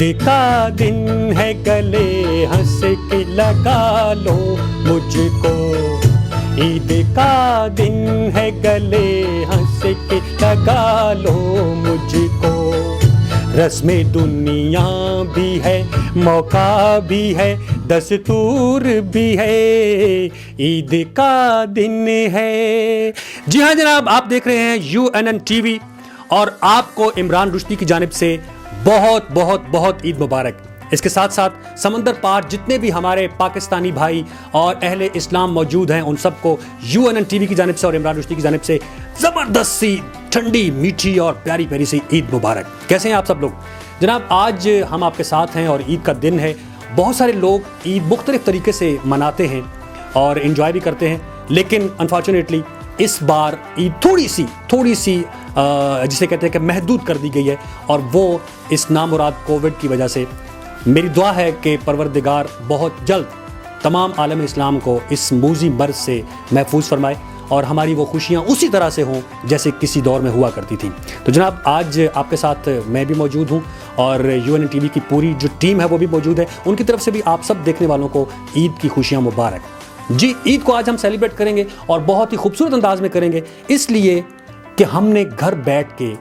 का दिन है, गले हंस के लगा लो मुझको। ईद का दिन है, गले हंस के लगा लो मुझको। रस्म दुनिया भी है, मौका भी है, दस्तूर भी है, ईद का दिन है। जी हाँ जनाब, आप देख रहे हैं UNN TV और आपको इमरान रुश्दी की जानिब से बहुत बहुत बहुत ईद मुबारक। इसके साथ साथ समंदर पार जितने भी हमारे पाकिस्तानी भाई और अहले इस्लाम मौजूद हैं, उन सबको UNN TV की जानिब से और इमरान रुश्दी की जानिब से ज़बरदस्त सी ठंडी मीठी और प्यारी प्यारी सी ईद मुबारक। कैसे हैं आप सब लोग? जनाब आज हम आपके साथ हैं और ईद का दिन है। बहुत सारे लोग ईद मुख्तलिफ तरीके से मनाते हैं और इन्जॉय भी करते हैं, लेकिन अनफॉर्चुनेटली इस बार ईद थोड़ी सी जिसे कहते हैं कि महदूद कर दी गई है, और वो इस नामुराद कोविड की वजह से। मेरी दुआ है कि परवरदिगार बहुत जल्द तमाम आलम इस्लाम को इस मूजी मर्ज से महफूज फरमाए और हमारी वो खुशियाँ उसी तरह से हों जैसे किसी दौर में हुआ करती थी। तो जनाब आज आपके साथ मैं भी मौजूद हूँ और UNN TV की पूरी जो टीम है वो भी मौजूद है। उनकी तरफ से भी आप सब देखने वालों को ईद की खुशियाँ मुबारक। जी, ईद को आज हम सेलिब्रेट करेंगे और बहुत ही खूबसूरत अंदाज में करेंगे, इसलिए कि हमने घर बैठ के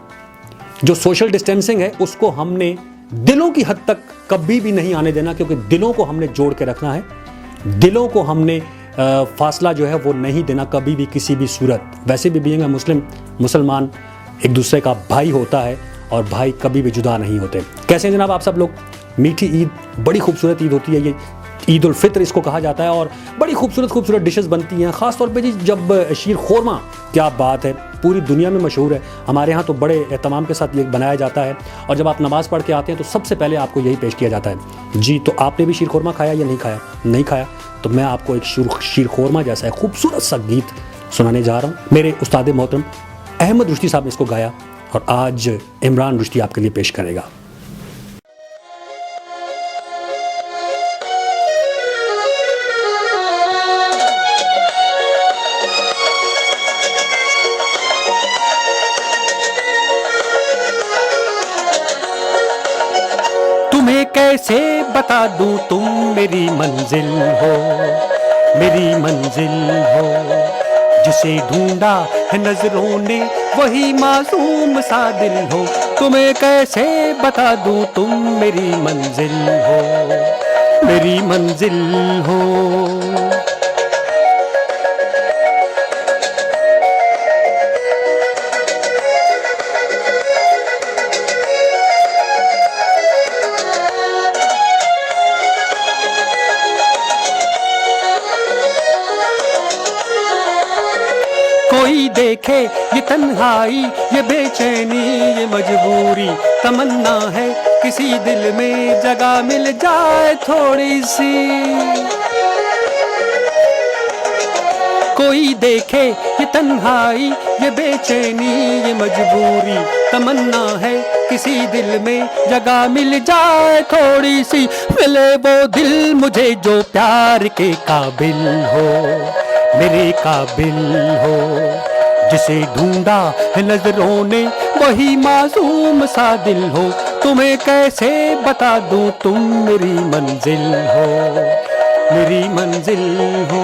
जो सोशल डिस्टेंसिंग है उसको हमने दिलों की हद तक कभी भी नहीं आने देना, क्योंकि दिलों को हमने जोड़ के रखना है। दिलों को हमने फासला जो है वो नहीं देना कभी भी, किसी भी सूरत। वैसे भी बीइंग मुसलमान एक दूसरे का भाई होता है और भाई कभी भी जुदा नहीं होते। कैसे हैं जनाब आप सब लोग? मीठी ईद, बड़ी खूबसूरत ईद होती है ये, ईद उल फित्र इसको कहा जाता है, और बड़ी खूबसूरत डिशेस बनती हैं। ख़ास तौर पे जी जब शीर खोरमा, क्या बात है, पूरी दुनिया में मशहूर है। हमारे यहाँ तो बड़े एहतमाम के साथ ये बनाया जाता है, और जब आप नमाज़ पढ़ के आते हैं तो सबसे पहले आपको यही पेश किया जाता है। जी, तो आपने भी शीर खोरमा खाया या नहीं खाया? नहीं खाया तो मैं आपको एक शीर खोरमा जैसा है खूबसूरत सा गीत सुनाने जा रहा हूँ। मेरे उस्ताद मोहतरम अहमद रुश्दी साहब ने इसको गाया और आज इमरान रुश्दी आपके लिए पेश करेगा। तुम्हें कैसे बता दूं तुम मेरी मंजिल हो, मेरी मंजिल हो। जिसे ढूंढा है नजरों ने वही मासूम सा दिल हो। तुम्हें कैसे बता दूं तुम मेरी मंजिल हो, मेरी मंजिल हो। कोई देखे ये तन्हाई, ये बेचैनी, ये मजबूरी, तमन्ना है किसी दिल में जगह मिल जाए थोड़ी सी। कोई देखे ये तन्हाई, ये बेचैनी, ये मजबूरी, तमन्ना है किसी दिल में जगह मिल जाए थोड़ी सी। मिले वो दिल मुझे जो प्यार के काबिल हो, मेरे काबिल हो। जिसे ढूंढा है नजरों ने वही मासूम सा दिल हो। तुम्हें कैसे बता दूं तुम मेरी मंजिल हो, मेरी मंजिल हो।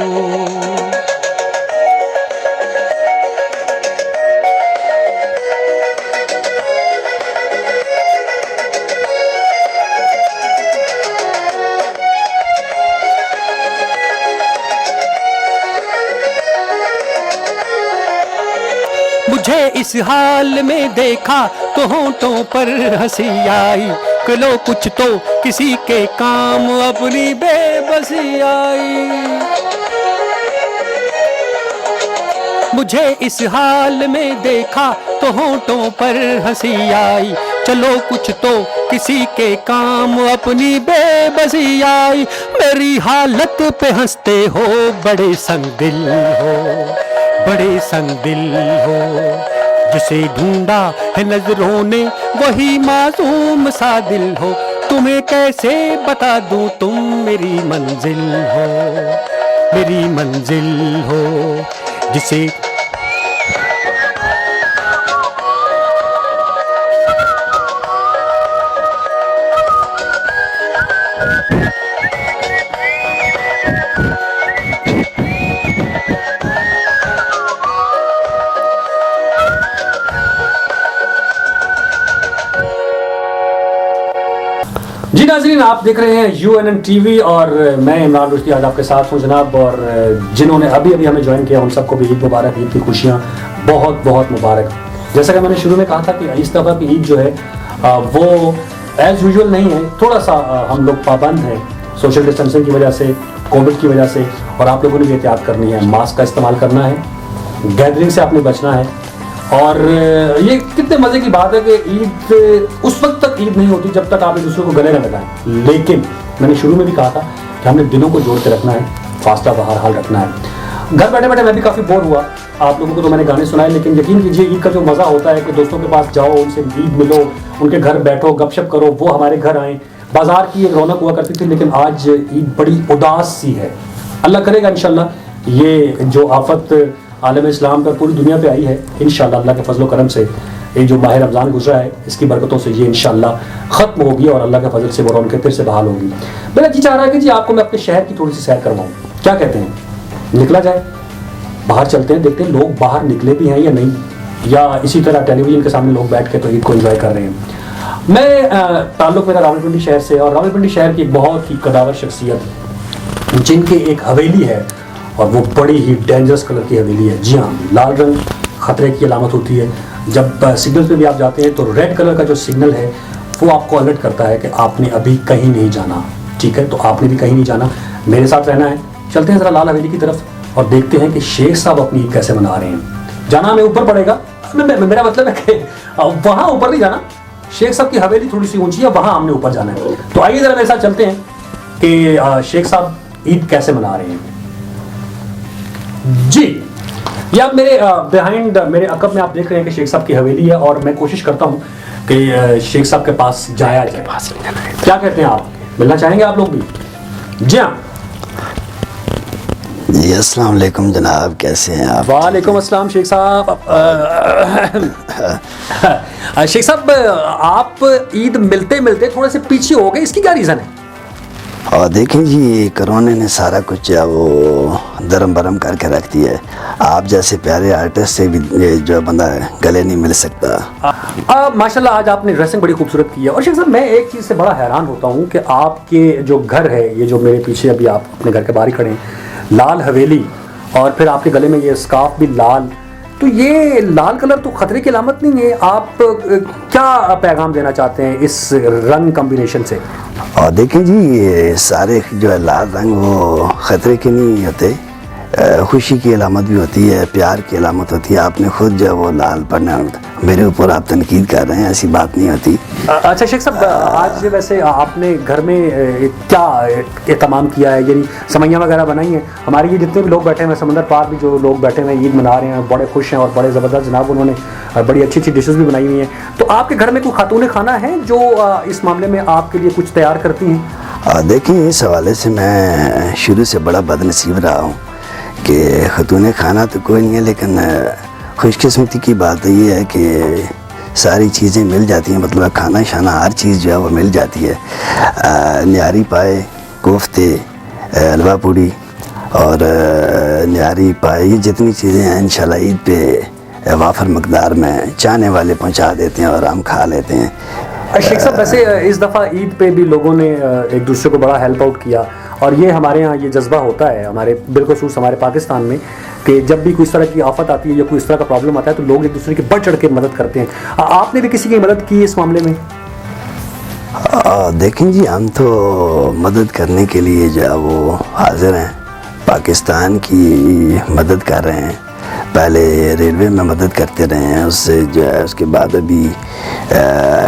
मुझे इस हाल में देखा तो होंठों पर हंसी आई, लो कुछ तो किसी के काम अपनी बेबसी आई। मुझे इस हाल में देखा तो होंठों पर हंसी आई, चलो कुछ तो किसी के काम अपनी बेबसी आई। मेरी हालत पे हंसते हो, बड़े संगदिल हो, बड़े संगदिल हो। जिसे ढूंढा है नजरों ने वही मासूम सा दिल हो। तुम्हें कैसे बता दूं तुम मेरी मंजिल हो, मेरी मंजिल हो। जिसे नाज़रीन, आप देख रहे हैं UNN TV और मैं इमरान रुश्दी आज आपके साथ हूँ जनाब। और जिन्होंने अभी अभी हमें ज्वाइन किया उन सबको भी ईद मुबारक, ईद की खुशियाँ बहुत बहुत मुबारक। जैसा कि मैंने शुरू में कहा था कि इस दफ़ा की ईद जो है वो एज़ यूजुअल नहीं है, थोड़ा सा हम लोग पाबंद हैं सोशल डिस्टेंसिंग की वजह से, कोविड की वजह से। और आप लोगों ने भी एहतियात करनी है, मास्क का इस्तेमाल करना है, गैदरिंग से आपने बचना है। और ये कितने मज़े की बात है कि ईद उस वक्त तक ईद नहीं होती जब तक आप एक दूसरे को गले न लगाएं। लेकिन मैंने शुरू में भी कहा था कि हमने दिनों को जोड़ के रखना है, फासला बहरहाल रखना है। घर बैठे बैठे मैं भी काफ़ी बोर हुआ, आप लोगों को तो मैंने गाने सुनाए, लेकिन यकीन कीजिए ईद का जो मज़ा होता है कि दोस्तों के पास जाओ, उनसे ईद मिलो, उनके घर बैठो, गपशप करो, वो हमारे घर आएँ। बाज़ार की एक रौनक हुआ करती थी, लेकिन आज ईद बड़ी उदास सी है। अल्लाह करेगा इंशाल्लाह ये जो आफत आलम इस्लाम पर पूरी दुनिया पे आई है, इंशाल्लाह अल्लाह के फजल करम से ये जो माह रमज़ान गुजरा है इसकी बरकतों से ये इंशाल्लाह ख़त्म होगी और अल्लाह के फजल से वो रौनकें फिर से बहाल होगी। मेरा जी चाह रहा है कि जी आपको मैं अपने शहर की थोड़ी सी सैर करवाऊँ, क्या कहते हैं? निकला जाए, बाहर चलते हैं, देखते हैं लोग बाहर निकले भी हैं या नहीं, या इसी तरह टेलीविज़न के सामने लोग बैठ के तो ईद को एंजॉय कर रहे हैं। मैं ताल्लुक़ मेरा रावलपिंडी शहर से, और रावलपिंडी शहर की एक बहुत ही कदावर शख्सियत जिनकी एक हवेली है और वो बड़ी ही डेंजरस कलर की हवेली है। जी हाँ, लाल रंग ख़तरे की अलामत होती है। जब सिग्नल पे भी आप जाते हैं तो रेड कलर का जो सिग्नल है वो आपको अलर्ट करता है कि आपने अभी कहीं नहीं जाना। ठीक है, तो आपने भी कहीं नहीं जाना, मेरे साथ रहना है। चलते हैं ज़रा लाल हवेली की तरफ और देखते हैं कि शेख साहब अपनी ईद कैसे मना रहे हैं। जाना हमें ऊपर पड़ेगा, मेरा मतलब है कि वहाँ ऊपर नहीं जाना, शेख साहब की हवेली थोड़ी सी ऊँची है, वहाँ हमने ऊपर जाना है। तो आइए ज़रा मेरे साथ चलते हैं कि शेख साहब ईद कैसे मना रहे हैं। जी, ये आप मेरे बिहाइंड मेरे अकब में आप देख रहे हैं कि शेख साहब की हवेली है और मैं कोशिश करता हूँ कि शेख साहब के पास जाया जाए। क्या कहते हैं आप, मिलना चाहेंगे आप लोग भी? जी हाँ जी, अस्सलाम वालेकुम जनाब, कैसे हैं आप? वालेकुम अस्सलाम शेख साहब। शेख साहब, आप ईद मिलते मिलते थोड़े से पीछे हो गए, इसकी क्या रीज़न है? और देखें जी, कोरोना ने सारा कुछ वो दरम बरम करके रख दिया है। आप जैसे प्यारे आर्टिस्ट से भी जो बंदा गले नहीं मिल सकता। माशाल्लाह आज आपने ड्रेसिंग बड़ी खूबसूरत की है। और शेख साहब, मैं एक चीज़ से बड़ा हैरान होता हूँ कि आपके जो घर है, ये जो मेरे पीछे अभी आप अपने घर के बाहर ही खड़े हैं, लाल हवेली और फिर आपके गले में ये स्कार्फ भी लाल, तो ये लाल कलर तो ख़तरे की अलामत नहीं है। आप क्या पैगाम देना चाहते हैं इस रंग कॉम्बिनेशन से? और देखें जी, ये सारे जो है लाल रंग वो ख़तरे के नहीं होते, खुशी की अलामत भी होती है, प्यार की अलामत होती है। आपने खुद जो है वो लाल पढ़ना, मेरे ऊपर आप तनकीद कर रहे हैं, ऐसी बात नहीं होती। अच्छा शेख साहब, आज वैसे आपने घर में क्या एहतमाम किया है, यानी समैयाँ वगैरह बनाई हैं? हमारे ये जितने भी लोग बैठे हैं, समंदर पार भी जो लोग बैठे हैं ईद मना रहे हैं, बड़े खुश हैं और बड़े ज़बरदस्त जनाब उन्होंने बड़ी अच्छी अच्छी डिशेज़ भी बनाई हुई हैं। तो आपके घर में कोई खातून खाना है जो इस मामले में आपके लिए कुछ तैयार करती हैं? देखिए, इस हवाले से मैं शुरू से बड़ा बदनसीब रहा हूँ कि खातून खाना तो कोई नहीं है, लेकिन खुशकिस्मती की बात ये है कि सारी चीज़ें मिल जाती हैं। मतलब खाना शाना हर चीज़ जो है वो मिल जाती है। न्यारी पाए, कोफ्ते, हलवा पूड़ी और न्यारी पाए, ये जितनी चीज़ें हैं इंशाल्लाह ईद पे वाफर मकदार में चाहने वाले पहुंचा देते हैं और हम खा लेते हैं। शेख साहब, वैसे इस दफ़ा ईद पे भी लोगों ने एक दूसरे को बड़ा हेल्प आउट किया और ये हमारे यहाँ ये जज्बा होता है हमारे बिलखुसूस हमारे पाकिस्तान में कि जब भी कोई इस तरह की आफत आती है या कोई इस तरह का प्रॉब्लम आता है तो लोग एक दूसरे की बढ़ चढ़ के मदद करते हैं। आपने भी किसी की मदद की इस मामले में? देखें जी, हम तो मदद करने के लिए जो है वो हाजिर हैं, पाकिस्तान की मदद कर रहे हैं। पहले रेलवे में मदद करते रहे हैं, उससे जो है उसके बाद अभी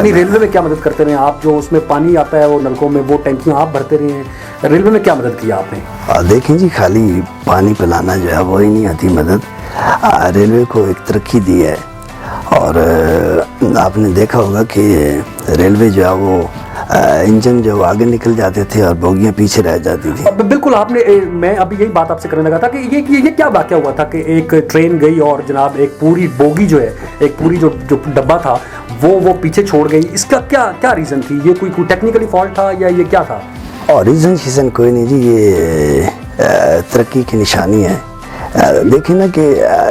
नहीं, रेलवे में क्या मदद करते रहे आप? जो उसमें पानी आता है वो नलकों में, वो टैंकियाँ आप भरते रहे हैं, रेलवे में क्या मदद किया आपने? देखें जी, खाली पानी पिलाना जो है वो ही नहीं आती मदद। रेलवे को एक तरक्की दी है और आपने देखा होगा कि रेलवे जो है वो इंजन जो आगे निकल जाते थे और बोगियां पीछे रह जाती थी। बिल्कुल, आपने मैं अभी यही बात आपसे करने लगा था कि ये क्या वाक़या हुआ था कि एक ट्रेन गई और जनाब एक पूरी बोगी जो है, एक पूरी जो डब्बा था वो पीछे छोड़ गई। इसका क्या रीज़न थी? ये कोई टेक्निकली फॉल्ट था या ये क्या था? और रीज़न कोई नहीं जी, ये तरक्की की निशानी है। देखिए ना कि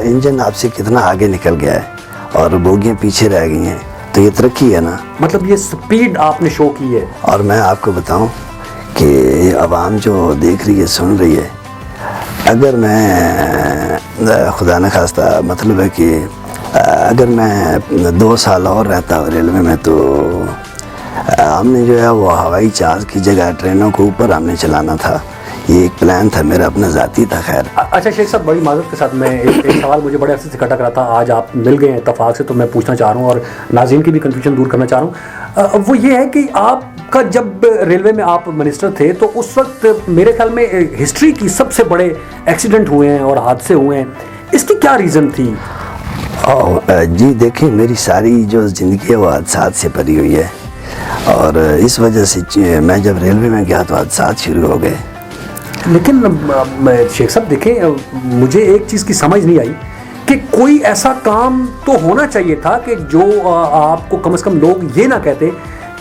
इंजन आपसे कितना आगे निकल गया है और बोगियां पीछे रह गई हैं। तो ये तरक्की है ना। मतलब ये स्पीड आपने शो की है। और मैं आपको बताऊं कि आवाम जो देख रही है, सुन रही है, अगर मैं खुदा न खास्ता मतलब है कि अगर मैं 2 साल और रहता रेलवे में तो हमने जो है वो हवाई जहाज़ की जगह ट्रेनों को ऊपर हमने चलाना था। ये एक प्लान था मेरा, अपना ज़ाती था। खैर अच्छा शेख साहब, बड़ी माजरत के साथ मैं एक सवाल मुझे बड़े अरसे से खटक रहा था, आज आप मिल गए हैं इत्तफाक से, तो मैं पूछना चाह रहा हूँ और नाज़रीन की भी कन्फ्यूजन दूर करना चाह रहा हूँ। वो ये है कि आपका जब रेलवे में आप मिनिस्टर थे तो उस वक्त मेरे ख्याल में हिस्ट्री की सबसे बड़े एक्सीडेंट हुए हैं और हादसे हुए हैं, इसकी क्या रीज़न थी? जी देखिए, मेरी सारी जो ज़िंदगी है वो हादसात से भरी हुई है और इस वजह से मैं जब रेलवे में गया तो हादसात शुरू हो गए। लेकिन शेख साहब देखें, मुझे एक चीज़ की समझ नहीं आई कि कोई ऐसा काम तो होना चाहिए था कि जो आपको कम से कम लोग ये ना कहते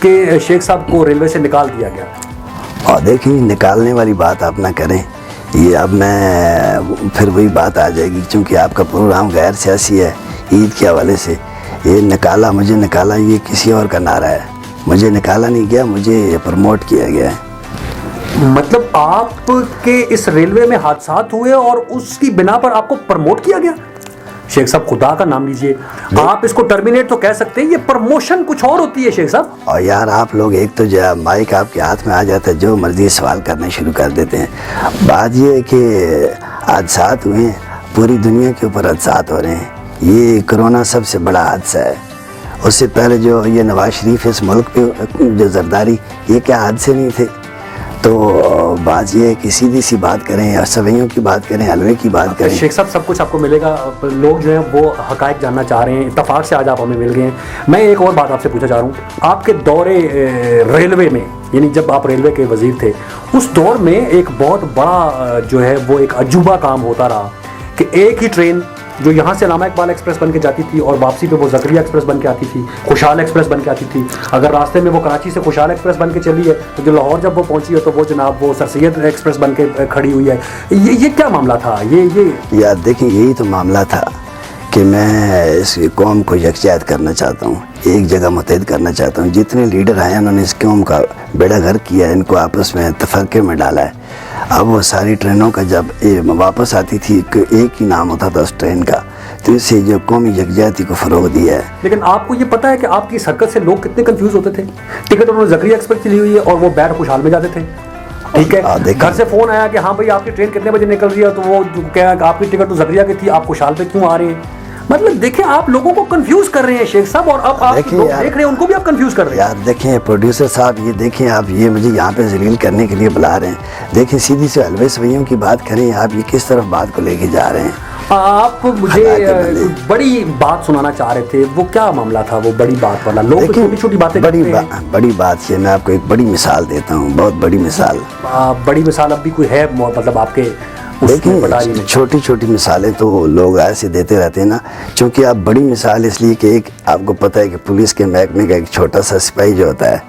कि शेख साहब को रेलवे से निकाल दिया गया। और देखिए, निकालने वाली बात आप ना करें, ये अब मैं फिर वही बात आ जाएगी, क्योंकि आपका प्रोग्राम गैर सियासी है ईद के हवाले से। ये निकाला, मुझे निकाला, ये किसी और का नारा है। मुझे निकाला नहीं गया, मुझे प्रमोट किया गया है। मतलब आपके इस रेलवे में हादसात हुए और उसकी बिना पर आपको प्रमोट किया गया? शेख साहब खुदा का नाम लीजिए, आप इसको टर्मिनेट तो कह सकते हैं, ये प्रमोशन कुछ और होती है शेख साहब। और यार आप लोग एक तो जो माइक आपके हाथ में आ जाता है, जो मर्जी सवाल करने शुरू कर देते हैं। बात ये है कि हादसात हुए हैं, पूरी दुनिया के ऊपर हादसात हो रहे हैं। ये कोरोना सबसे बड़ा हादसा है। उससे पहले जो ये नवाज शरीफ इस मुल्क पे जो जरदारी, ये क्या हादसे नहीं थे? तो बात ये है कि सीधी सी बात करें, सवैयों की बात करें, हलवे की बात करें। शेख साहब सब कुछ आपको मिलेगा, लोग जो हैं वो हकायक जानना चाह रहे हैं, इत्तफाक से आज आप हमें मिल गए हैं। मैं एक और बात आपसे पूछना चाह रहा हूँ, आपके दौरे रेलवे में, यानी जब आप रेलवे के वजीर थे, उस दौर में एक बहुत बड़ा जो है वो एक अजूबा काम होता रहा कि एक ही ट्रेन जो यहाँ से अल्लामा इकबाल एक्सप्रेस बन के जाती थी और वापसी पे वो ज़करिया एक्सप्रेस बन के आती थी, खुशहाल एक्सप्रेस बन के आती थी। अगर रास्ते में वो कराची से खुशहाल एक्सप्रेस बन के चली है तो जो लाहौर जब वो पहुँची है तो वो जनाब वो सर सैयद एक्सप्रेस बन के खड़ी हुई है। ये क्या मामला था? ये यार देखिए, यही तो मामला था कि मैं इस कौम को यकजाहत करना चाहता हूँ, एक जगह मुत्तहिद करना चाहता हूँ। जितने लीडर आए उन्होंने इस कौम का बेड़ा गर्क किया है, इनको आपस में तफरके में डाला है। अब वो सारी ट्रेनों का जब वापस आती थी, एक ही नाम होता था उस ट्रेन का, तो इससे जो कौमी यकजाहती को फ़रोग दिया है। लेकिन आपको ये पता है कि आपकी इस हरकत से लोग कितने कंफ्यूज होते थे? टिकट उन्होंने ज़करिया एक्सप्रेस के लिए हुई है और वो बैठ खुशहाल में जाते थे, ठीक है। घर से फ़ोन आया कि हाँ भाई आपकी ट्रेन कितने बजे निकल रही है, तो वो क्या आपकी टिकट तो ज़करिया की थी, आप खुशहाल पे क्यों आ रहे हैं? मतलब देखें, आप लोगों को कंफ्यूज कर रहे हैं शेख साहब, और अब आप लोग देख रहे हैं उनको भी आप कंफ्यूज कर रहे हैं। यार देखें प्रोड्यूसर साहब, ये देखें आप, ये मुझे यहाँ पे जलील करने के लिए बुला रहे हैं। देखें सीधी से हलवे सवैयों की बात करें, आप ये किस तरफ बात को लेके जा रहे हैं? आप मुझे बड़ी बात सुनाना चाह रहे थे, वो क्या मामला था वो बड़ी बात वाला? लोग छोटी छोटी बातें बड़ी बात ये, मैं आपको एक बड़ी मिसाल देता हूँ, बहुत बड़ी मिसाल। बड़ी मिसाल अब भी कोई है मतलब आपके? देखिए छोटी छोटी मिसालें तो लोग ऐसे देते रहते हैं ना, क्योंकि आप बड़ी मिसाल इसलिए कि एक आपको पता है कि पुलिस के महकमे का एक छोटा सा सिपाही जो होता है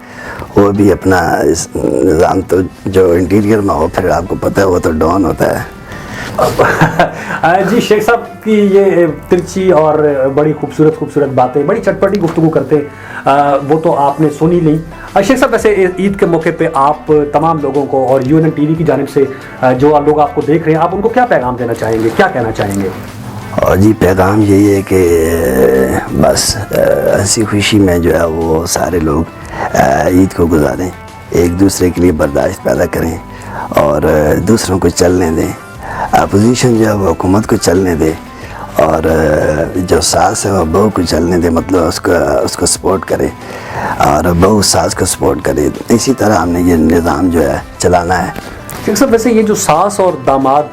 वो भी अपना निज़ाम तो जो इंटीरियर में हो, फिर आपको पता है वो तो डॉन होता है। जी शेख साहब की ये तिरछी और बड़ी खूबसूरत बातें, बड़ी चटपटी गुफ्तगू करते हैं, वो तो आपने सुनी नहीं। शेख साहब वैसे ईद के मौके पे आप तमाम लोगों को और यूएनएन टीवी की जानिब से जो लोग आपको देख रहे हैं, आप उनको क्या पैगाम देना चाहेंगे, क्या कहना चाहेंगे? और जी पैगाम यही है कि बस हंसी खुशी में जो है वो सारे लोग ईद को गुजारें, एक दूसरे के लिए बर्दाश्त पैदा करें और दूसरों को चलने दें। अपोजिशन जो है वो हुकूमत को चलने दे और जो सास है वो बहू को चलने दे, मतलब उसको सपोर्ट करे और बहू सास को सपोर्ट करे। इसी तरह हमने ये निज़ाम जो है चलाना है। शेख साहब वैसे ये जो सास और दामाद,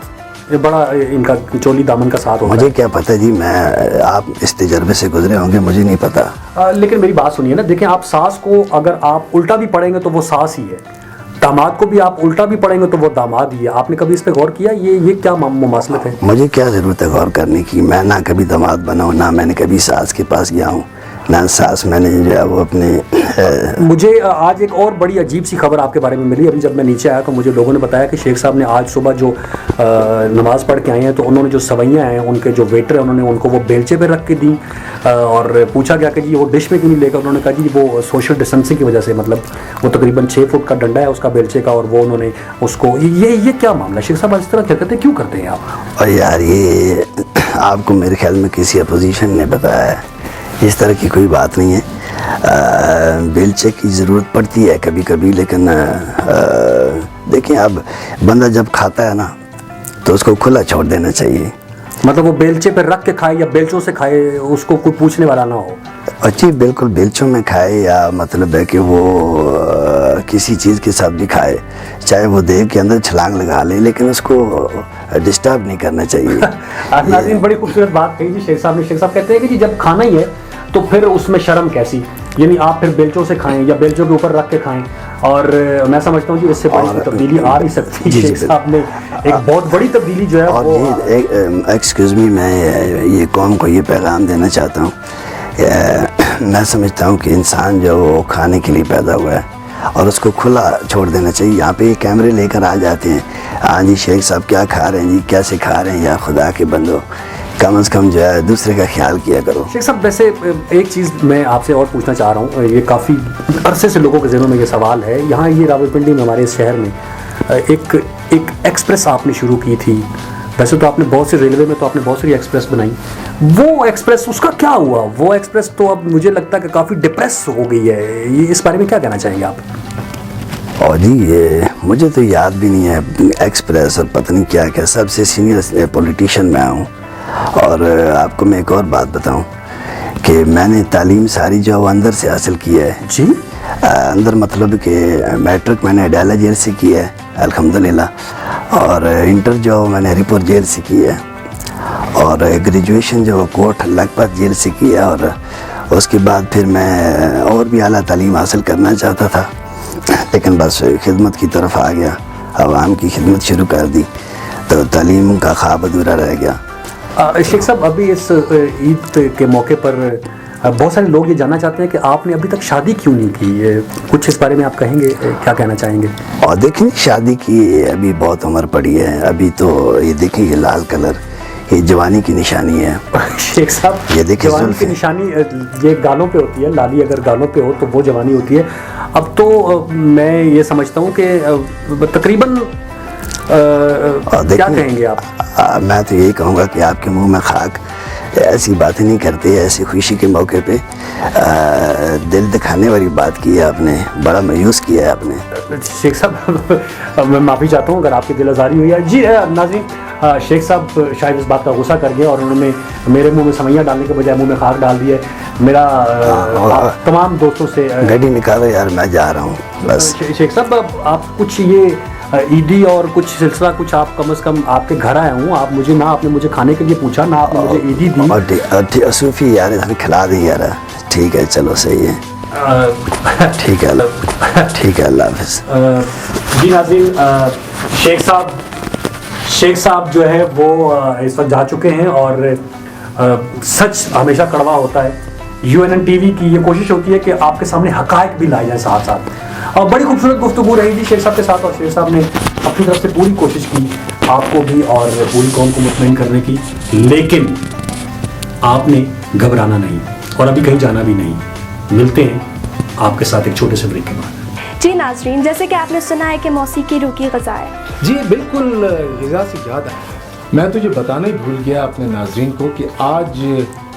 ये बड़ा इनका चोली दामन का साथ होता है। मुझे क्या पता जी, मैं आप इस तजर्बे से गुजरे होंगे, मुझे नहीं पता। लेकिन मेरी बात सुनिए ना, देखें आप सास को अगर आप उल्टा भी पढ़ेंगे तो वो सास ही है, दामाद को भी आप उल्टा भी पढ़ेंगे तो वो दामाद ही है। आपने कभी इस पे गौर किया? ये क्या मुमासलत है? मुझे क्या ज़रूरत है गौर करने की? मैं ना कभी दामाद बना हूँ, ना मैंने कभी सास के पास गया हूँ, नासास मैंने जो है वो अपने मुझे आज एक और बड़ी अजीब सी खबर आपके बारे में मिली। अभी जब मैं नीचे आया तो मुझे लोगों ने बताया कि शेख साहब ने आज सुबह जो नमाज़ पढ़ के आए हैं तो उन्होंने जो सवैयाँ हैं उनके जो वेटर हैं उन्होंने उनको वो बेलचे पे रख के दी और पूछा गया कि जी वो डिश में क्यों नहीं लेकर। उन्होंने कहा जी वो सोशल डिस्टेंसिंग की वजह से, मतलब वो तकरीबन 6 फुट का डंडा है उसका बेलचे का और वो उन्होंने उसको ये क्या मामला शेख साहब इस तरह क्या क्यों करते हैं आप? और यार ये आपको मेरे ख्याल में किसी अपोजिशन ने बताया है, इस तरह की कोई बात नहीं है। बेलचे की ज़रूरत पड़ती है कभी कभी, लेकिन देखिए अब बंदा जब खाता है ना तो उसको खुला छोड़ देना चाहिए। मतलब वो बेलचे पे रख के खाए या बेलचों से खाए, उसको कोई पूछने वाला ना हो। अच्छी बिल्कुल बेलचों में खाए या मतलब है कि वो किसी चीज़ के साथ भी खाए, चाहे वो देह के अंदर छलांग लगा ले, लेकिन उसको डिस्टर्ब नहीं करना चाहिए। नाज़रीन बड़ी खूबसूरत बात कही जी शेख साहब ने। शेख साहब कहते हैं कि जी जब खाना ही है तो फिर उसमें शर्म कैसी, यानी आप फिर बेलचों से खाएं या बेलचों के ऊपर रख के खाएं। और मैं समझता हूँ जी इससे बड़ी तब्दीली आ नहीं सकती। शेख साहब ने एक बहुत बड़ी तब्दीली जो है और ये एक्सक्यूज़ मी, मैं ये कौम को ये पैगाम देना चाहता हूँ। मैं समझता हूँ कि इंसान जो वो खाने के लिए पैदा हुआ है और उसको खुला छोड़ देना चाहिए। यहाँ पे ये कैमरे लेकर आ जाते हैं, हाँ जी शेख साहब क्या खा रहे हैं जी, कैसे खा रहे हैं, या खुदा के बंदो कम से कम जो है दूसरे का ख्याल किया करो। शेख साहब वैसे एक चीज़ मैं आपसे और पूछना चाह रहा हूँ, ये काफ़ी अरसे से लोगों के ज़हनों में ये सवाल है। यहाँ ये रावलपिंडी में हमारे शहर में एक एक्सप्रेस आपने शुरू की थी। वैसे तो आपने बहुत सी रेलवे में तो आपने बहुत सारी एक्सप्रेस बनाई, वो एक्सप्रेस उसका क्या हुआ? वो एक्सप्रेस तो अब मुझे लगता है कि काफ़ी डिप्रेस हो गई है। ये इस बारे में क्या कहना चाहेंगे आप? और जी ये मुझे तो याद भी नहीं है एक्सप्रेस और पता नहीं क्या क्या, सबसे सीनियर पॉलिटिशियन मैं हूँ। और आपको मैं एक और बात बताऊं कि मैंने तालीम सारी जो अंदर से हासिल की है जी। अंदर मतलब कि मैट्रिक मैंने अडाला जेल से की है अल्हम्दुलिल्लाह, और इंटर जो मैंने हरिपुर जेल से की है, और ग्रेजुएशन जो कोट लखपत जेल से की है। और उसके बाद फिर मैं और भी आला तालीम हासिल करना चाहता था, लेकिन बस खिदमत की तरफ आ गया, आवाम की खिदमत शुरू कर दी तो तालीम का ख्वाब अधूरा रह गया। शेख साहब अभी इस ईद के मौके पर बहुत सारे लोग ये जानना चाहते हैं कि आपने अभी तक शादी क्यों नहीं की, कुछ इस बारे में आप कहेंगे, क्या कहना चाहेंगे? और देखिए शादी की अभी बहुत उम्र पड़ी है, अभी तो ये देखिए ये लाल कलर ये जवानी की निशानी है। शेख साहब ये देखिए जवानी की निशानी ये गालों पे होती है, लाली अगर गालों पे हो तो वो जवानी होती है। अब तो मैं ये समझता हूँ कि तकरीबन क्या कहेंगे आप? मैं तो यही कहूँगा कि आपके मुंह में खाक, ऐसी बातें नहीं करते। ऐसी खुशी के मौके पे दिल दिखाने वाली बात की है आपने, बड़ा मायूस किया है आपने। शेख साहब मैं माफ़ी चाहता हूँ अगर आपकी दिल आज़ारी हुई है। जी नाज़रीन शेख साहब शायद इस बात का गुस्सा कर गए और उन्होंने मेरे मुंह में सवैयाँ डालने के बजाय मुंह में खाक डाल दी है। मेरा तमाम दोस्तों से गाड़ी निकालो यार, मैं जा रहा हूँ बस। शेख साहब आप कुछ ये ईदी और कुछ सिलसिला कुछ आप कम से कम आपके घर आया हूँ, आप मुझे ना आपने मुझे खाने के लिए पूछा ना आपने मुझे ईदी दी। सूफी यार हमें खिला दी यार, ठीक है चलो सही है, ठीक है अल्लाह हाफ़िज़। जी नाज़रीन शेख साहब जो है वो इस वक्त जा चुके हैं और सच हमेशा कड़वा होता है। UNN TV की ये कोशिश होती है कि आपके सामने हकायक भी लाए जाए साथ साथ। और बड़ी खूबसूरत गुफ्तगू रही थी शेख साहब के साथ और शेख साहब ने अपनी तरफ से पूरी कोशिश की आपको भी और पूरी कौम को मुतमईन करने की, लेकिन आपने घबराना नहीं और अभी कहीं जाना भी नहीं। मिलते हैं आपके साथ एक छोटे से ब्रेक के बाद। जी नाज़रीन, जैसे कि आपने सुना है कि मौसीकी रूह की ग़िज़ा है। जी बिल्कुल, ग़िज़ा से ज़्यादा। मैं तुझे बताना ही भूल गया अपने नाज़रीन को कि आज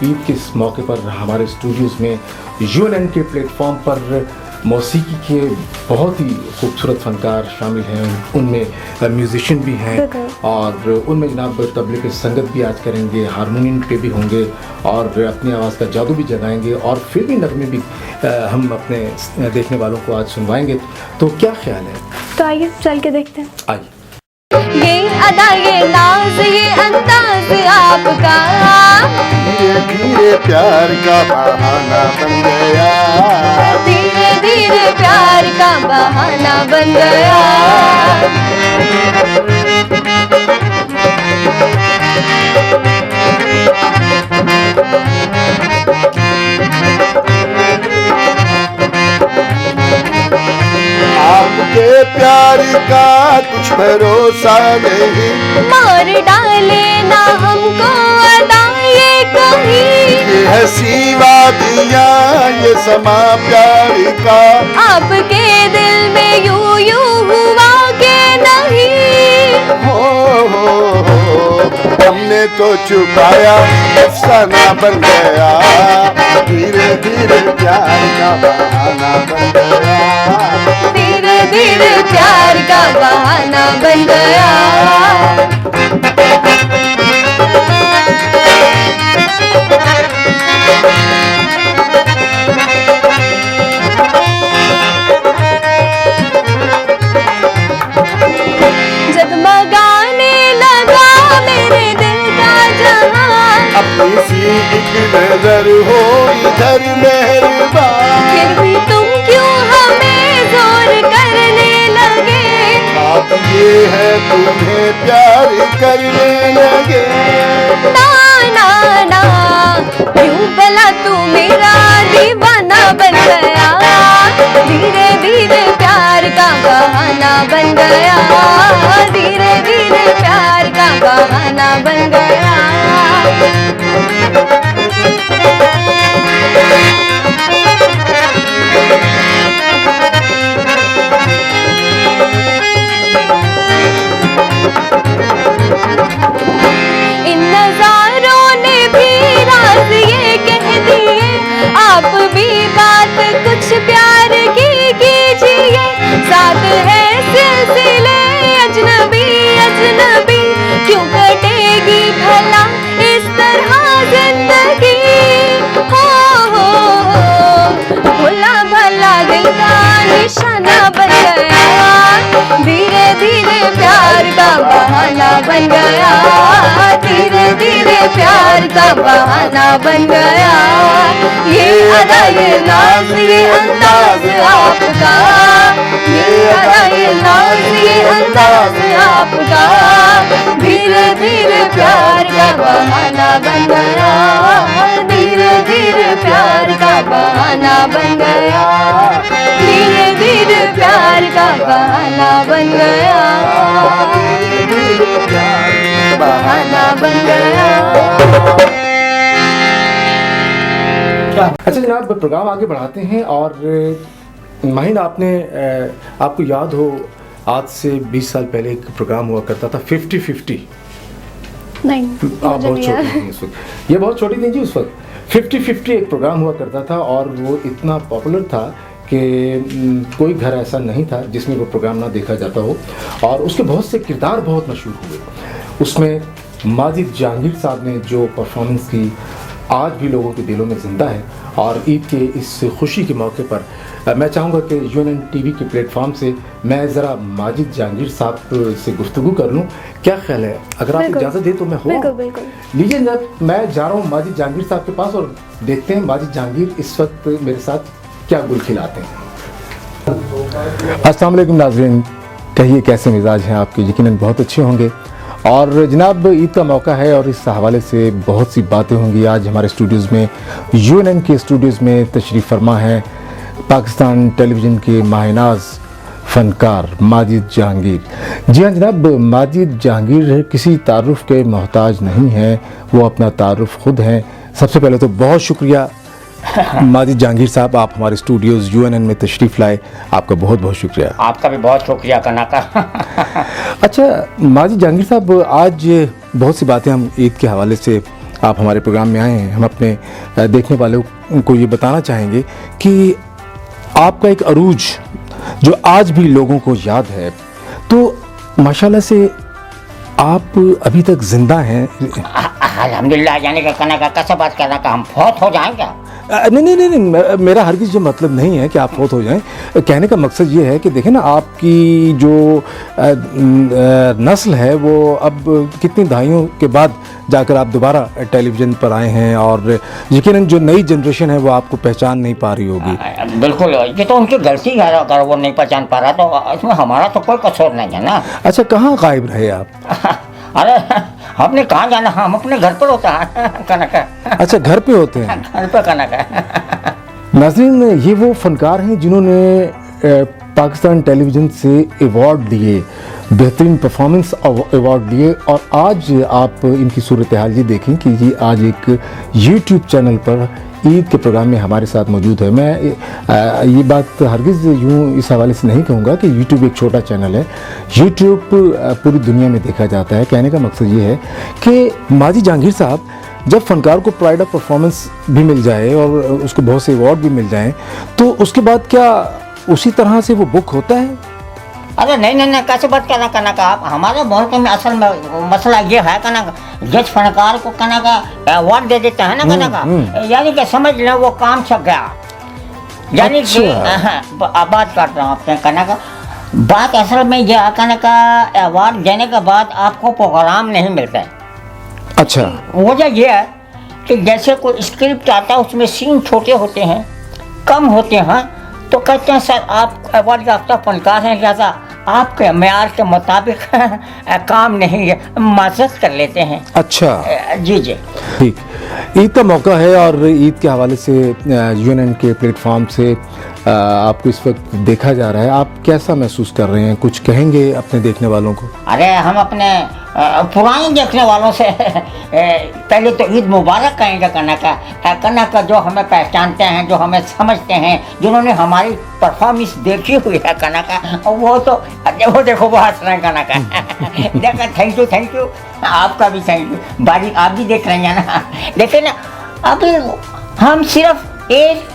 ईद के इस मौके पर हमारे स्टूडियोज़ में UNN के प्लेटफॉर्म पर मौसीकी के बहुत ही खूबसूरत फ़नकार शामिल हैं। उनमें म्यूज़िशियन भी हैं और उनमें जनाब तबले की संगत भी आज करेंगे, हारमोनियम के भी होंगे और अपनी आवाज़ का जादू भी जगाएंगे और फिल्मी नगमे भी हम अपने देखने वालों को आज सुनवाएंगे। तो क्या ख्याल है? तो आइए चल के देखते हैं। आइए। ये अदा ये नाज ये अंदाज आपका धीरे धीरे प्यार का बहाना बन गया, धीरे धीरे प्यार का बहाना बन गया। का कुछ भरोसा नहीं। मार डाले ना हमको अदा ये कहीं, ये हंसी वादियाँ ये समा प्यार का, आपके दिल में यूं यूं हुआ के नहीं। हो हमने तो छुपाया अफसाना बन गया, धीरे धीरे प्यार का बहाना बन गया, धीरे धीरे प्यार का बहाना बन गया। जगमगाने लगा मेरे दिल का जहां, अपनी सी एक नजर हो इधर मेहरबान, फिर भी तुम क्यों हमें जोर करने लगे। बात ये है तुम्हें प्यार करने लगे। ना ना ना, क्यों भला तू मेरा दीवाना बन गया, धीरे धीरे प्यार का बहाना बन गया, धीरे धीरे प्यार का बहाना बन गया। इन नजारों ने भी राज ये कह दिए, आप भी बात कुछ प्यार की कीजिए। साथ है सिलसिले अजनबी अजनबी, क्यों कटेगी भला इस तरह जिंदगी। हो भोला भला दिल का निशाना बन गया, धीरे धीरे प्यार का बहाना बन गया, धीरे धीरे प्यार का बहाना बन गया। ये अदा ये नाज ये अंदाज आपका, ये अदा ये नाज ये अंदाज आपका, धीरे धीरे प्यार का बहाना बन गया, धीरे धीरे प्यार का बहाना बन गया, धीरे धीरे प्यार का बहाना बन गया, बहाना बन गया। अच्छा जनाब, प्रोग्राम आगे बढ़ाते हैं और माहिन आपको याद हो आज से 20 साल पहले एक प्रोग्राम हुआ करता था 50-50। नहीं आप बहुत छोटी थी उस वक्त, ये बहुत छोटी थी जी उस वक्त। 50-50 एक प्रोग्राम हुआ करता था और वो इतना पॉपुलर था कि कोई घर ऐसा नहीं था जिसमें वो प्रोग्राम ना देखा जाता हो, और उसके बहुत से किरदार बहुत मशहूर हुए। उसमें माजिद जहांगीर साहब ने जो परफॉर्मेंस की आज भी लोगों के दिलों में ज़िंदा है। और ईद के इस खुशी के मौके पर मैं चाहूँगा कि यूएनएन टीवी के प्लेटफॉर्म से मैं ज़रा माजिद जहांगीर साहब से गुफ्तगू कर लूँ। क्या ख्याल है, अगर आप इजाज़त दे तो मैं हो लीजिए जनाब। मैं जा रहा हूँ माजिद जहांगीर साहब के पास और देखते हैं माजिद जहांगीर इस वक्त मेरे साथ क्या गुल खिलाते हैं। अस्सलाम वालेकुम नाज़रीन, कहिए कैसे मिजाज हैं आपके? यकीनन बहुत अच्छे होंगे। और जनाब ईद का मौका है और इस हवाले से बहुत सी बातें होंगी। आज हमारे स्टूडियोज़ में यूएनएन के स्टूडियोज़ में तशरीफ़ फरमा है पाकिस्तान टेलीविज़न के माहिनाज फ़नकार माजिद जहांगीर। जी हाँ जनाब, माजिद जहांगीर किसी तारुफ़ के मोहताज नहीं हैं, वो अपना तारुफ़ ख़ुद हैं। सबसे पहले तो बहुत शुक्रिया माजिद जहांगीर साहब, आप हमारे स्टूडियोज़ यूएनएन में तशरीफ़ लाए, आपका बहुत बहुत शुक्रिया। आपका भी बहुत शुक्रिया कना का। अच्छा माजिद जहांगीर साहब, आज बहुत सी बातें हम ईद के हवाले से आप हमारे प्रोग्राम में आए हैं। हम अपने देखने वालों को ये बताना चाहेंगे कि आपका एक अरूज जो आज भी लोगों को याद है, तो माशाल्लाह से आप अभी तक ज़िंदा हैं। अल्हम्दुलिल्लाह, यानी कि कना का कैसे बात करना का हम फौत हो जाएंगे? नहीं, मेरा हरगिज़ ये मतलब नहीं है कि आप फौत हो जाएं। कहने का मकसद ये है कि देखें ना, आपकी जो नस्ल है वो अब कितनी दहाइयों के बाद जाकर आप दोबारा टेलीविज़न पर आए हैं, और यकीनन जो नई जनरेशन है वो आपको पहचान नहीं पा रही होगी। बिल्कुल, ये तो उनकी गलती है, अगर वो नहीं पहचान पा रहा तो इसमें हमारा तो कोई कसूर नहीं है ना। अच्छा, कहाँ गायब रहे आप? अरे हमने कहाँ जाना, हम अपने घर पर होता है कना का। अच्छा, घर पे होते हैं? घर पर कना का। नाज़रीन, ये वो फनकार हैं जिन्होंने पाकिस्तान टेलीविज़न से अवार्ड लिए, बेहतरीन परफॉर्मेंस अवार्ड लिए, और आज आप इनकी सूरत हाल ये देखें कि ये आज एक यूट्यूब चैनल पर ईद के प्रोग्राम में हमारे साथ मौजूद है। मैं ये बात हरगिज़ यूँ इस हवाले से नहीं कहूँगा कि यूट्यूब एक छोटा चैनल है। यूट्यूब पूरी दुनिया में देखा जाता है। कहने का मकसद ये है कि माजी जहांगीर साहब, जब फनकार को प्राइड ऑफ परफॉर्मेंस भी मिल जाए और उसको बहुत से अवार्ड भी मिल जाएं, तो उसके बाद क्या उसी तरह से वो बुक होता है? अरे नहीं, कैसे बात करना का आप। हमारे बहुत में असल में मसला ये है कहना जिस फनकार को कहना का अवार्ड दे देते हैं ना कहना का, यानी कि समझ लें वो काम छप गया। यानी कि बात करता हूँ आपसे कहना का, बात असल में यह है कहना का अवार्ड देने के बाद आपको प्रोग्राम नहीं मिलता है। अच्छा, वजह यह है कि जैसे कोई स्क्रिप्ट आता है उसमें सीन छोटे होते हैं, कम होते हैं, तो कहते हैं सर आप अवार्ड याफ्ता फनकार हैं, लिहाजा आपके मेयार के मुताबिक काम नहीं है, माजरत कर लेते हैं। अच्छा जी जी ठीक। ईद का मौका है और ईद के हवाले से यूएनएन के प्लेटफॉर्म से आपको इस वक्त देखा जा रहा है। आप कैसा महसूस कर रहे हैं? कुछ कहेंगे अपने देखने वालों को? अरे हम अपने पुराने देखने वालों से पहले तो ईद मुबारक कहेंगे कन्ना का जो हमें पहचानते हैं, जो हमें समझते हैं, जिन्होंने हमारी परफॉर्मेंस देखी हुई है कन्ना का, वो तो वो देखो वो हंस रहे हैं कन्ना का। देखा, थैंक यू आपका भी थैंक यू। बाजी आप भी देख रहे हैं ना। देखिए ना, अभी हम सिर्फ एक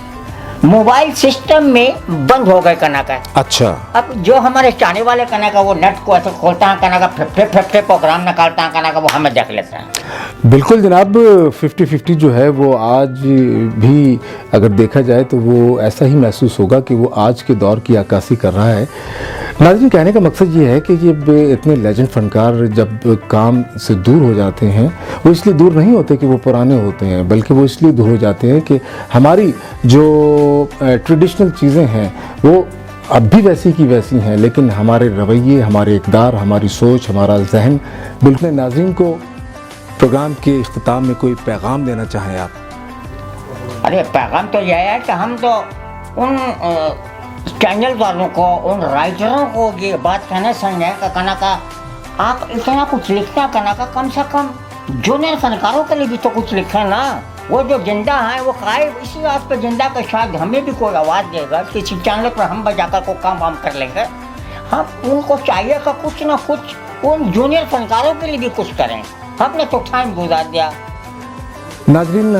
मोबाइल सिस्टम में बंद हो गए कना का। अच्छा, अब जो हमारे चाहने वाले कना का वो नेट को ऐसे खोलता है कना का, फिर प्रोग्राम निकालता है कना का, वो हमें देख लेते हैं। बिल्कुल जनाब, 50-50 जो है वो आज भी अगर देखा जाए तो वो ऐसा ही महसूस होगा कि वो आज के दौर की अक्कासी कर रहा है। नाज़रीन, कहने का मकसद ये है कि ये इतने लेजेंड फनकार जब काम से दूर हो जाते हैं, वो इसलिए दूर नहीं होते कि वो पुराने होते हैं, बल्कि वो इसलिए दूर हो जाते हैं कि हमारी जो ट्रेडिशनल चीज़ें हैं वो अब भी वैसी की वैसी हैं, लेकिन हमारे रवैये, हमारे इक़दार, हमारी सोच, हमारा जहन। बिल्कुल। नाज़रीन को प्रोग्राम के इख्तिताम में कोई पैगाम देना चाहें आप? अरे पैगाम तो यह है कि हम तो उन चैनल वालों को, उन राइटरों को ये बात कहना चाहिए कि कना का आप इतना कुछ लिखना कना का, कम से कम जूनियर फनकारों के लिए भी तो कुछ लिखें ना। वो जो जिंदा हैं वो खाए इसी बात पर जिंदा का, शायद हमें भी कोई आवाज़ देगा किसी चैनल पर हम बजाकर को काम वाम कर लेंगे। हम उनको चाहिए कि कुछ ना कुछ उन जूनियर फनकारों के लिए भी कुछ करें। हमने तो टाइम गुजार दिया। नाज़रीन,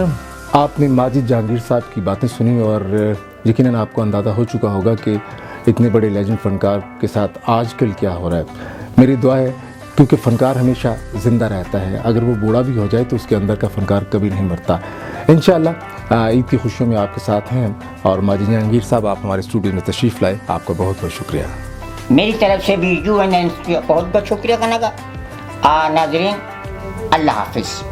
आपने माजिद जहांगीर साहब की बातें सुनी और यकीनन आपको अंदाज़ा हो चुका होगा कि इतने बड़े लेजेंड फनकार के साथ आजकल क्या हो रहा है। मेरी दुआ है, क्योंकि फ़नकार हमेशा ज़िंदा रहता है, अगर वो बूढ़ा भी हो जाए तो उसके अंदर का फ़नकार कभी नहीं मरता। इंशाअल्लाह ईद की खुशियों में आपके साथ हैं। और माजिद जहांगीर साहब, आप हमारे स्टूडियो में तशरीफ़ लाए, आपका बहुत बहुत शुक्रिया। मेरी तरफ से भी यूएनएन का बहुत बहुत शुक्रिया करने का। नाज़रीन, अल्लाह हाफिज़।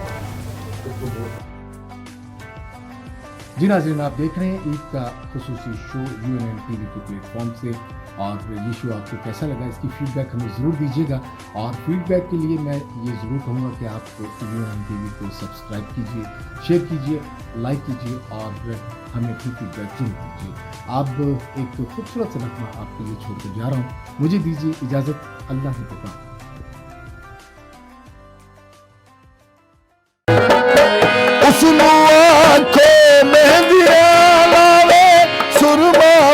जी नाज़रीन, आप देख रहे हैं ईद का खुसूसी शो यूएनएन टीवी के प्लेटफॉर्म से, और ये शो आपको कैसा लगा इसकी फीडबैक हमें ज़रूर दीजिएगा। और फीडबैक के लिए मैं ये ज़रूर कहूँगा कि आप यूएनएन टीवी को सब्सक्राइब कीजिए, शेयर कीजिए, लाइक कीजिए और हमें अपनी फीडबैक ज़रूर दीजिए। अब एक खूबसूरत सा नगमा आपके लिए छोड़कर जा रहा हूँ, मुझे दीजिए इजाज़त। अल्लाह के पास।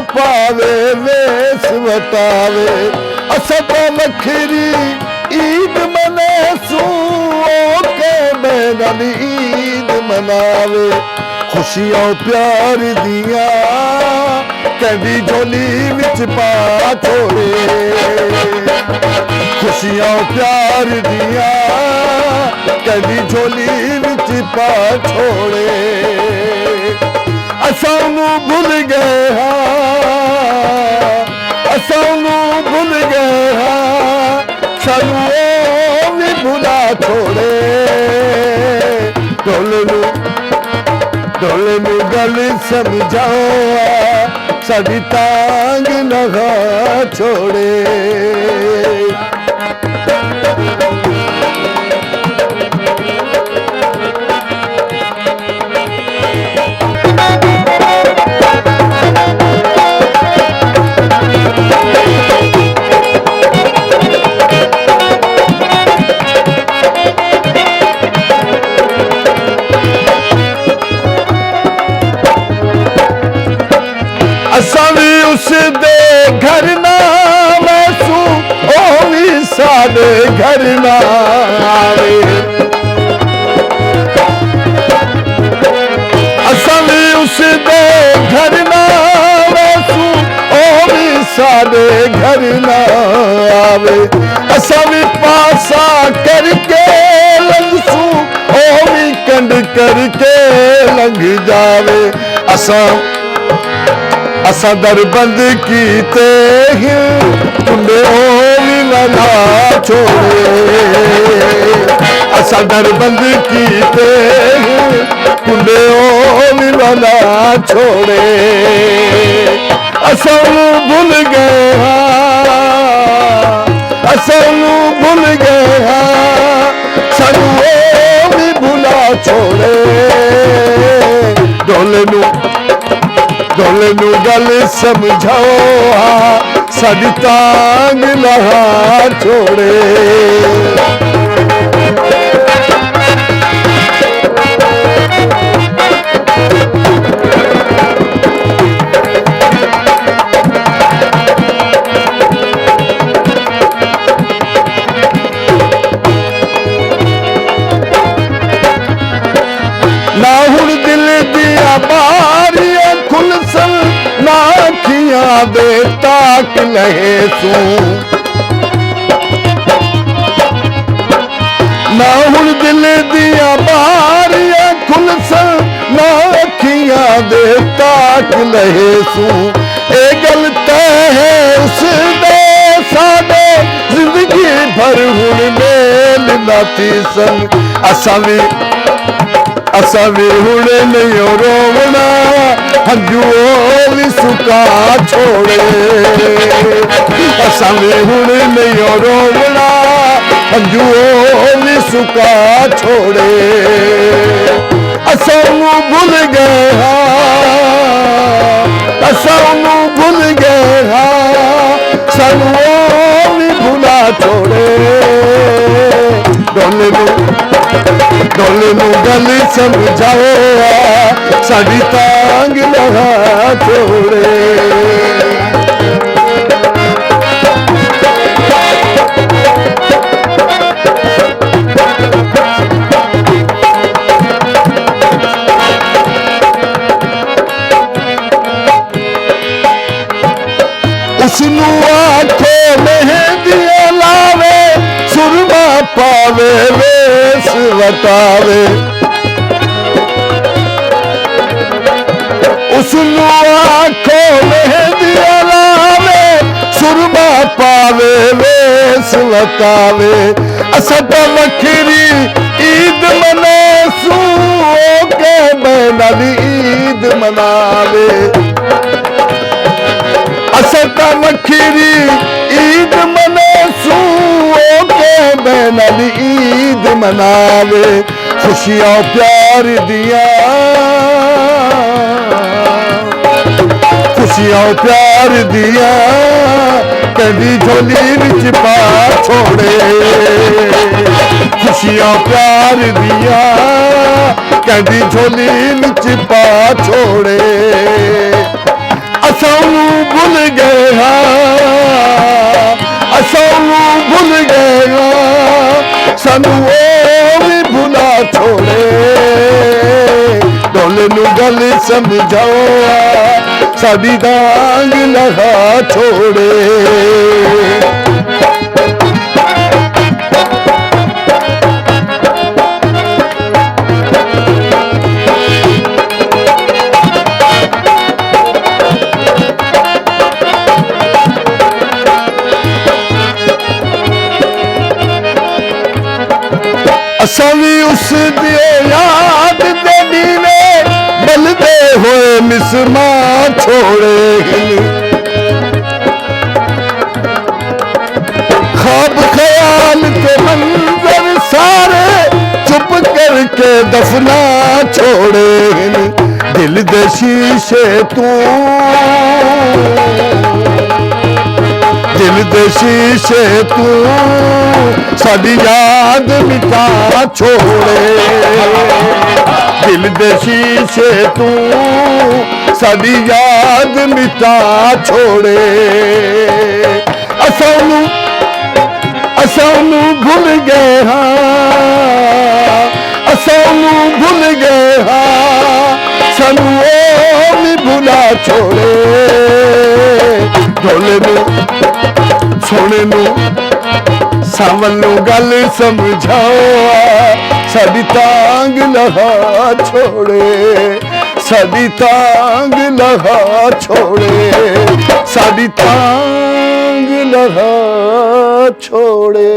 पावे वेस वटावे असत मखरी ईद मने सूओ के मैदान ईद मनावे खुशियां प्यार दिया कभी झोली विच पा छोड़े खुशियां प्यार दिया कभी झोली विच पा छोड़े असानू भूल गए असानू भूल गए सानू भी भुला छोड़े ढोले नू गल समझाओ साडी तांग लगा छोड़े। साडे घर ना आवे असां भी उसदे घर ना वैसू ओ भी साडे घर ना आवे असां भी पासा करके लंघसू ओ भी कंड करके लंघ जावे असां दर बंद कीते कुंडे ओ भी ना छोड़े असां दर बंद कीते कुंडे ओ भी ना छोड़े असां भुल गए असां भुल गए सानू ओ भी भुला छोड़े ढोले नू गल समझाओ साडी तांग लहा छोड़े ना हुण दिल दिया बारियां खुलसन ना अखियां दे ताक लहे सू ना हुण दिल दिया बारियां खुलसन ना अखियां दे ताक लहे सू ए गल तय है उसदे साडे जिंदगी भर हुण मेल नाती सन असां भी हुण नहीं रोवना हंजू भी सुका छोड़े असां भी हुण नहीं रोवना हंजू भी सुका छोड़े असां भुल गए असां भुल गए सानू भी भुला छोड़े ढोले नू गल समझाओ साडी तांग लहा छोड़े उसनू आखो मेहंदी लावे सुरमा पावे वेस वटावे उसनू आखो मेहंदी लावे सुरमा पावे वेस वटावे असां तां वखरी ईद मनासू के बैना दी ईद मनावे असां तां वखरी ईद मनासू के बैना दी ईद मनावे खुशियां प्यार दिया खुशियां प्यार दिया कदी झोली विच पा छोड़े खुशियां प्यार दिया कदी झोली विच पा छोड़े असां भुल गए असां भुल गए सानू ओ भी भुला छोड़े ढोले नू गल समझाओ साडी तांग लहा छोड़े असां भी उस दे याद दे दीवे बलदे होए मिसमा छोड़े ख्वाब ख्याल के मंजर सारे चुप करके दफना छोड़े दिल दे शीशे तू दिल दे शीशे तू साडी याद मिटा छोड़े दिल दे शीशे तू साडी याद मिटा छोड़े असां असानू भुल गए हाँ असानू भुल गए हाँ सानू ओ भी भुला छोड़े ढोले नू सोने नू सावन नू गल समझाओ साडी तांग लहा छोड़े साडी तांग लहा छोड़े साडी तांग लहा छोड़े।